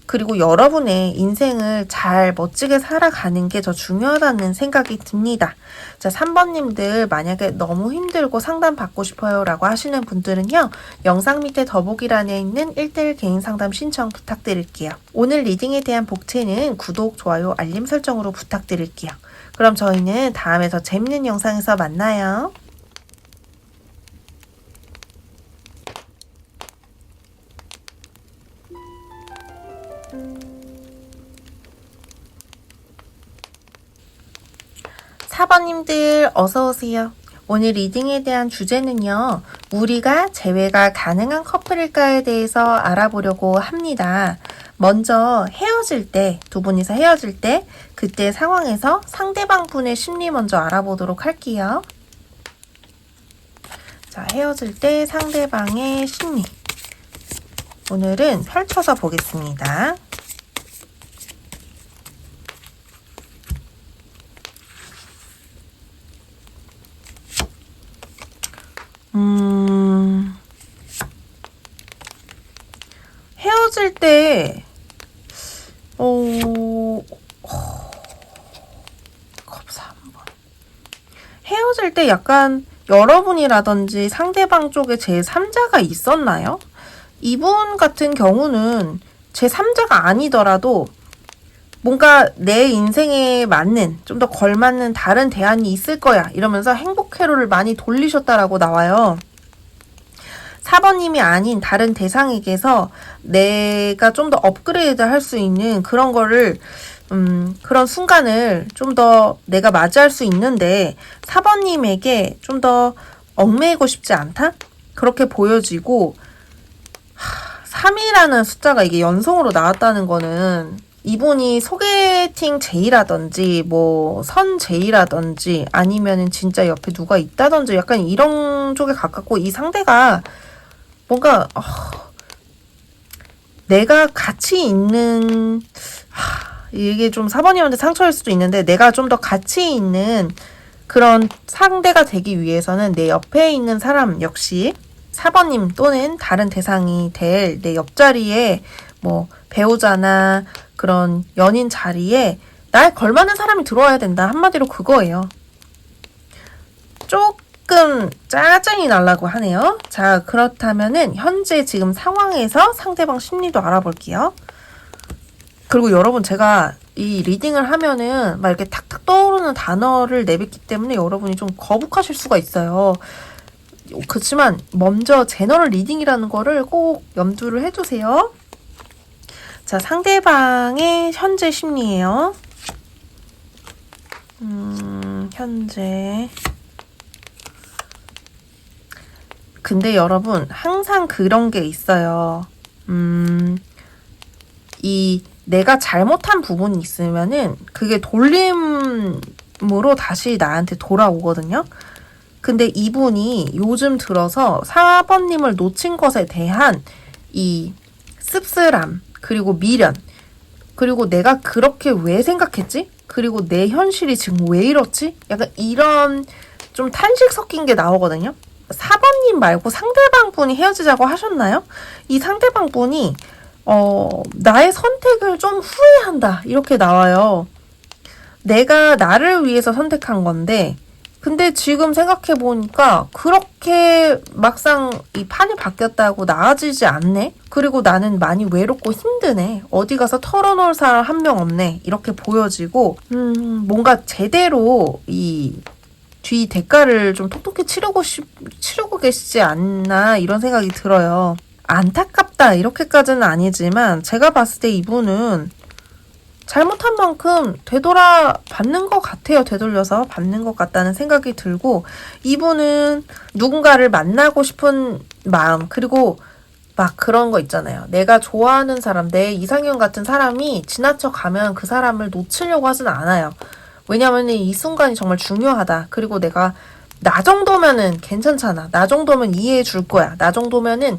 그리고 여러분의 인생을 잘 멋지게 살아가는 게 더 중요하다는 생각이 듭니다. 자, 3번님들 만약에 너무 힘들고 상담 받고 싶어요 라고 하시는 분들은요. 영상 밑에 더보기란에 있는 1:1 개인 상담 신청 부탁드릴게요. 오늘 리딩에 대한 복채는 구독, 좋아요, 알림 설정으로 부탁드릴게요. 그럼 저희는 다음에 더 재밌는 영상에서 만나요. 4번님들 어서오세요. 오늘 리딩에 대한 주제는요. 우리가 재회가 가능한 커플일까에 대해서 알아보려고 합니다. 먼저 헤어질 때, 두 분이서 헤어질 때 그때 상황에서 상대방 분의 심리 먼저 알아보도록 할게요. 자, 헤어질 때 상대방의 심리. 오늘은 펼쳐서 보겠습니다. 헤어질 때, 컵사 한번. 헤어질 때 약간 여러분이라든지 상대방 쪽에 제3자가 있었나요? 이분 같은 경우는 제3자가 아니더라도 뭔가 내 인생에 맞는, 좀 더 걸맞는 다른 대안이 있을 거야. 이러면서 행복 회로를 많이 돌리셨다라고 나와요. 4번님이 아닌 다른 대상에게서 내가 좀 더 업그레이드 할 수 있는 그런 거를, 그런 순간을 좀 더 내가 맞이할 수 있는데, 4번님에게 좀 더 얽매이고 싶지 않다? 그렇게 보여지고, 3이라는 숫자가 이게 연속으로 나왔다는 거는, 이분이 소개팅 제의라든지 뭐 선 제의라든지 아니면은 진짜 옆에 누가 있다든지 약간 이런 쪽에 가깝고 이 상대가 뭔가 내가 가치 있는 이게 좀 4번님한테 상처일 수도 있는데 내가 좀 더 가치 있는 그런 상대가 되기 위해서는 내 옆에 있는 사람 역시 4번님 또는 다른 대상이 될 내 옆자리에 뭐 배우자나 그런 연인 자리에 날 걸맞는 사람이 들어와야 된다. 한마디로 그거예요. 조금 짜증이 나려고 하네요. 자, 그렇다면은 현재 지금 상황에서 상대방 심리도 알아볼게요. 그리고 여러분 제가 이 리딩을 하면은 막 이렇게 탁탁 떠오르는 단어를 내뱉기 때문에 여러분이 좀 거북하실 수가 있어요. 그렇지만 먼저 제너럴 리딩이라는 거를 꼭 염두를 해주세요. 자, 상대방의 현재 심리예요. 현재. 근데 여러분, 항상 그런 게 있어요. 내가 잘못한 부분이 있으면은, 그게 돌림으로 다시 나한테 돌아오거든요? 근데 이분이 요즘 들어서 4번님을 놓친 것에 대한 이 씁쓸함, 그리고 미련, 그리고 내가 그렇게 왜 생각했지? 그리고 내 현실이 지금 왜 이렇지? 약간 이런 좀 탄식 섞인 게 나오거든요. 4번님 말고 상대방 분이 헤어지자고 하셨나요? 이 상대방 분이 나의 선택을 좀 후회한다 이렇게 나와요. 내가 나를 위해서 선택한 건데 근데 지금 생각해보니까 그렇게 막상 이 판이 바뀌었다고 나아지지 않네? 그리고 나는 많이 외롭고 힘드네. 어디 가서 털어놓을 사람 한 명 없네. 이렇게 보여지고 뭔가 제대로 이 뒤 대가를 좀 톡톡히 치르고 계시지 않나 이런 생각이 들어요. 안타깝다 이렇게까지는 아니지만 제가 봤을 때 이분은 잘못한 만큼 되돌아 받는 것 같아요. 되돌려서 받는 것 같다는 생각이 들고 이분은 누군가를 만나고 싶은 마음 그리고 막 그런 거 있잖아요. 내가 좋아하는 사람, 내 이상형 같은 사람이 지나쳐 가면 그 사람을 놓치려고 하진 않아요. 왜냐면 이 순간이 정말 중요하다. 그리고 내가 나 정도면은 괜찮잖아. 나 정도면 이해해 줄 거야. 나 정도면은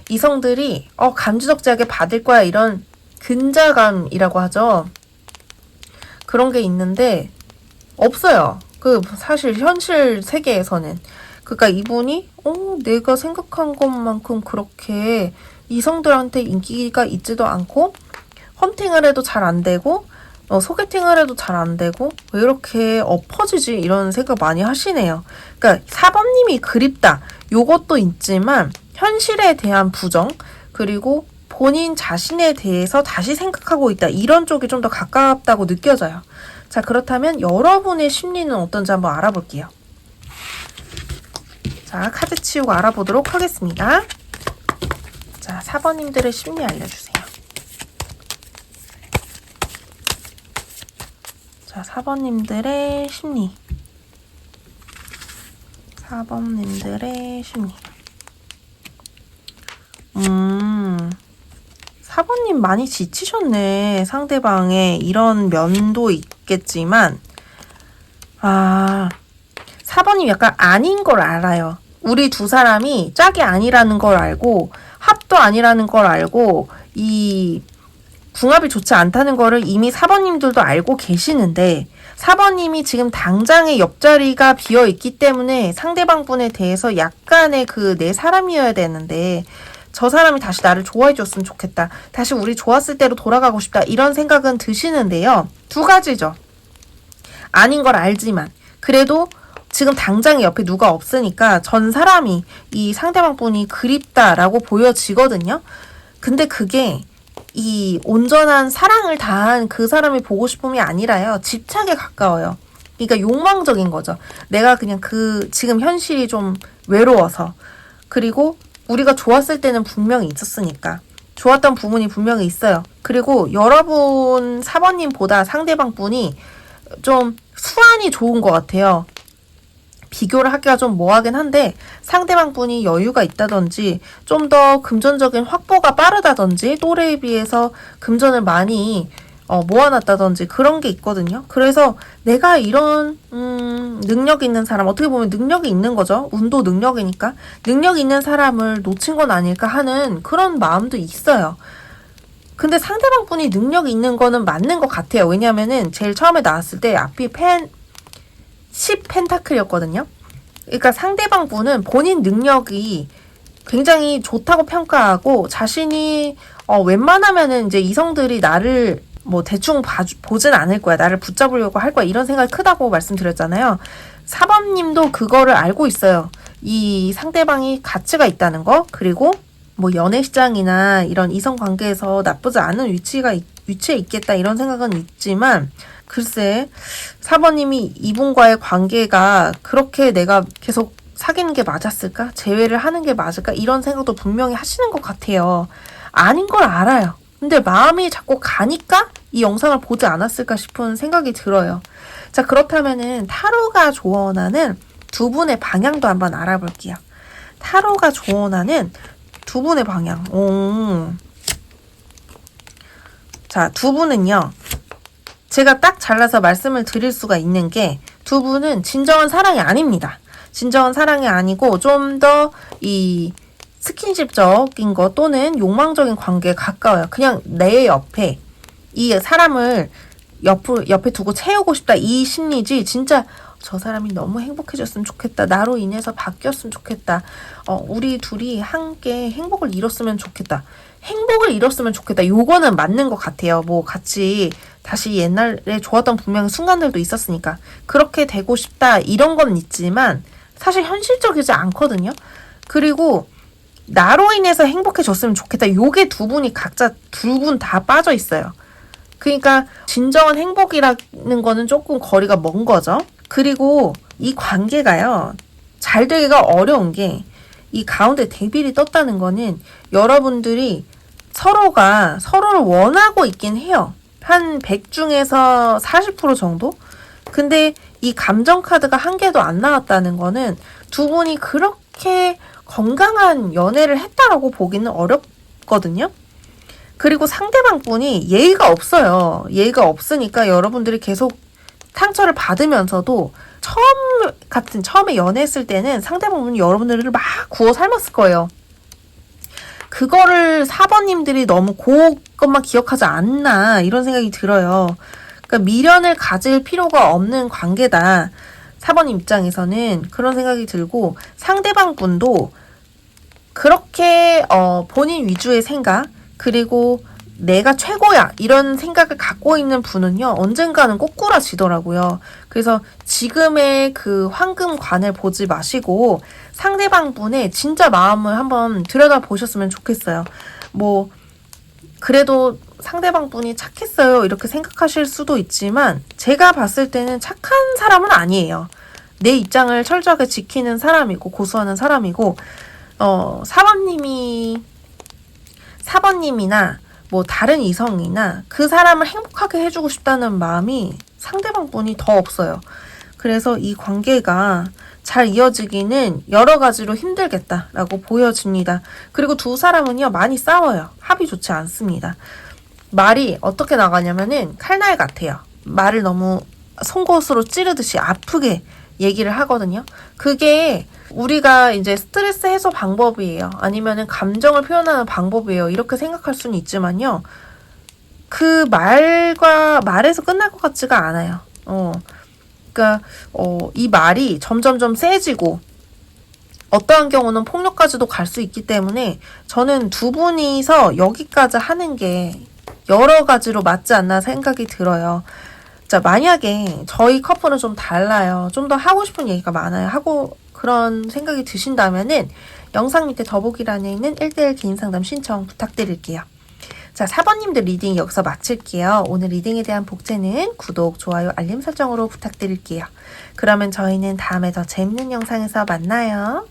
이성들이 감지덕지하게 받을 거야. 이런 근자감이라고 하죠. 그런 게 있는데 없어요. 사실 현실 세계에서는. 그러니까 이분이 내가 생각한 것만큼 그렇게 이성들한테 인기가 있지도 않고 헌팅을 해도 잘 안 되고 소개팅을 해도 잘 안 되고 왜 이렇게 엎어지지 이런 생각 많이 하시네요. 그러니까 4번님이 그립다. 요것도 있지만 현실에 대한 부정 그리고 본인 자신에 대해서 다시 생각하고 있다. 이런 쪽이 좀 더 가깝다고 느껴져요. 자, 그렇다면 여러분의 심리는 어떤지 한번 알아볼게요. 자, 카드 치우고 알아보도록 하겠습니다. 자, 4번님들의 심리 알려주세요. 자, 4번님들의 심리. 4번님들의 심리. 4번님 많이 지치셨네. 상대방의 이런 면도 있겠지만 4번님 약간 아닌 걸 알아요. 우리 두 사람이 짝이 아니라는 걸 알고 합도 아니라는 걸 알고 이 궁합이 좋지 않다는 거를 이미 4번님들도 알고 계시는데 4번님이 지금 당장의 옆자리가 비어있기 때문에 상대방 분에 대해서 약간의 내 사람이어야 되는데 저 사람이 다시 나를 좋아해줬으면 좋겠다. 다시 우리 좋았을 때로 돌아가고 싶다. 이런 생각은 드시는데요. 두 가지죠. 아닌 걸 알지만 그래도 지금 당장 옆에 누가 없으니까 전 사람이 이 상대방 분이 그립다라고 보여지거든요. 근데 그게 이 온전한 사랑을 다한 그 사람이 보고 싶음이 아니라요. 집착에 가까워요. 그러니까 욕망적인 거죠. 내가 그냥 지금 현실이 좀 외로워서 그리고 우리가 좋았을 때는 분명히 있었으니까 좋았던 부분이 분명히 있어요. 그리고 여러분 4번님보다 상대방 분이 좀 수완이 좋은 것 같아요. 비교를 하기가 좀 뭐하긴 한데 상대방 분이 여유가 있다든지 좀 더 금전적인 확보가 빠르다든지 또래에 비해서 금전을 많이 모아놨다든지 그런 게 있거든요. 그래서 내가 이런 능력 있는 사람, 어떻게 보면 능력이 있는 거죠. 운도 능력이니까. 능력 있는 사람을 놓친 건 아닐까 하는 그런 마음도 있어요. 근데 상대방 분이 능력이 있는 거는 맞는 것 같아요. 왜냐면은 제일 처음에 나왔을 때 앞이 10 펜타클이었거든요. 그러니까 상대방 분은 본인 능력이 굉장히 좋다고 평가하고 자신이 웬만하면은 이제 이성들이 나를 뭐 대충 보진 않을 거야. 나를 붙잡으려고 할 거야. 이런 생각이 크다고 말씀드렸잖아요. 4번님도 그거를 알고 있어요. 이 상대방이 가치가 있다는 거. 그리고 뭐 연애 시장이나 이런 이성 관계에서 나쁘지 않은 위치에 있겠다. 이런 생각은 있지만 글쎄 4번님이 이분과의 관계가 그렇게 내가 계속 사귀는 게 맞았을까? 재회를 하는 게 맞을까? 이런 생각도 분명히 하시는 것 같아요. 아닌 걸 알아요. 근데 마음이 자꾸 가니까 이 영상을 보지 않았을까 싶은 생각이 들어요. 자, 그렇다면은 타로가 조언하는 두 분의 방향도 한번 알아볼게요. 타로가 조언하는 두 분의 방향. 자, 두 분은요. 제가 딱 잘라서 말씀을 드릴 수가 있는 게 두 분은 진정한 사랑이 아닙니다. 진정한 사랑이 아니고 좀 더 이 스킨십적인 거 또는 욕망적인 관계에 가까워요. 그냥 내 옆에 이 사람을 옆에 두고 채우고 싶다 이 심리지 진짜 저 사람이 너무 행복해졌으면 좋겠다. 나로 인해서 바뀌었으면 좋겠다. 우리 둘이 함께 행복을 이뤘으면 좋겠다. 행복을 이뤘으면 좋겠다. 요거는 맞는 것 같아요. 뭐 같이 다시 옛날에 좋았던 분명히 순간들도 있었으니까 그렇게 되고 싶다 이런 건 있지만 사실 현실적이지 않거든요. 그리고 나로 인해서 행복해졌으면 좋겠다. 요게 두 분이 각자 두 분 다 빠져 있어요. 그러니까 진정한 행복이라는 거는 조금 거리가 먼 거죠. 그리고 이 관계가요. 잘 되기가 어려운 게 이 가운데 데빌이 떴다는 거는 여러분들이 서로가 서로를 원하고 있긴 해요. 한 100 중에서 40% 정도? 근데 이 감정 카드가 한 개도 안 나왔다는 거는 두 분이 그렇게 건강한 연애를 했다라고 보기는 어렵거든요. 그리고 상대방 분이 예의가 없어요. 예의가 없으니까 여러분들이 계속 상처를 받으면서도 처음에 연애했을 때는 상대방 분이 여러분들을 막 구워 삶았을 거예요. 그거를 4번님들이 너무 그것만 기억하지 않나 이런 생각이 들어요. 그러니까 미련을 가질 필요가 없는 관계다. 4번님 입장에서는 그런 생각이 들고 상대방 분도 그렇게 본인 위주의 생각 그리고 내가 최고야 이런 생각을 갖고 있는 분은요 언젠가는 꼬꾸라지더라고요. 그래서 지금의 그 황금관을 보지 마시고 상대방 분의 진짜 마음을 한번 들여다보셨으면 좋겠어요. 뭐 그래도 상대방 분이 착했어요 이렇게 생각하실 수도 있지만 제가 봤을 때는 착한 사람은 아니에요. 내 입장을 철저하게 지키는 사람이고 고수하는 사람이고 4번님이나 뭐 다른 이성이나 그 사람을 행복하게 해주고 싶다는 마음이 상대방 분이 더 없어요. 그래서 이 관계가 잘 이어지기는 여러 가지로 힘들겠다라고 보여집니다. 그리고 두 사람은요 많이 싸워요. 합이 좋지 않습니다. 말이 어떻게 나가냐면은 칼날 같아요. 말을 너무 송곳으로 찌르듯이 아프게 얘기를 하거든요. 그게 우리가 이제 스트레스 해소 방법이에요. 아니면은 감정을 표현하는 방법이에요. 이렇게 생각할 수는 있지만요. 그 말에서 끝날 것 같지가 않아요. 그러니까 이 말이 점점점 세지고 어떠한 경우는 폭력까지도 갈 수 있기 때문에 저는 두 분이서 여기까지 하는 게 여러 가지로 맞지 않나 생각이 들어요. 자, 만약에 저희 커플은 좀 달라요. 좀 더 하고 싶은 얘기가 많아요. 하고 그런 생각이 드신다면은 영상 밑에 더보기란에 있는 1:1 개인 상담 신청 부탁드릴게요. 자, 4번님들 리딩 여기서 마칠게요. 오늘 리딩에 대한 복제는 구독, 좋아요, 알림 설정으로 부탁드릴게요. 그러면 저희는 다음에 더 재밌는 영상에서 만나요.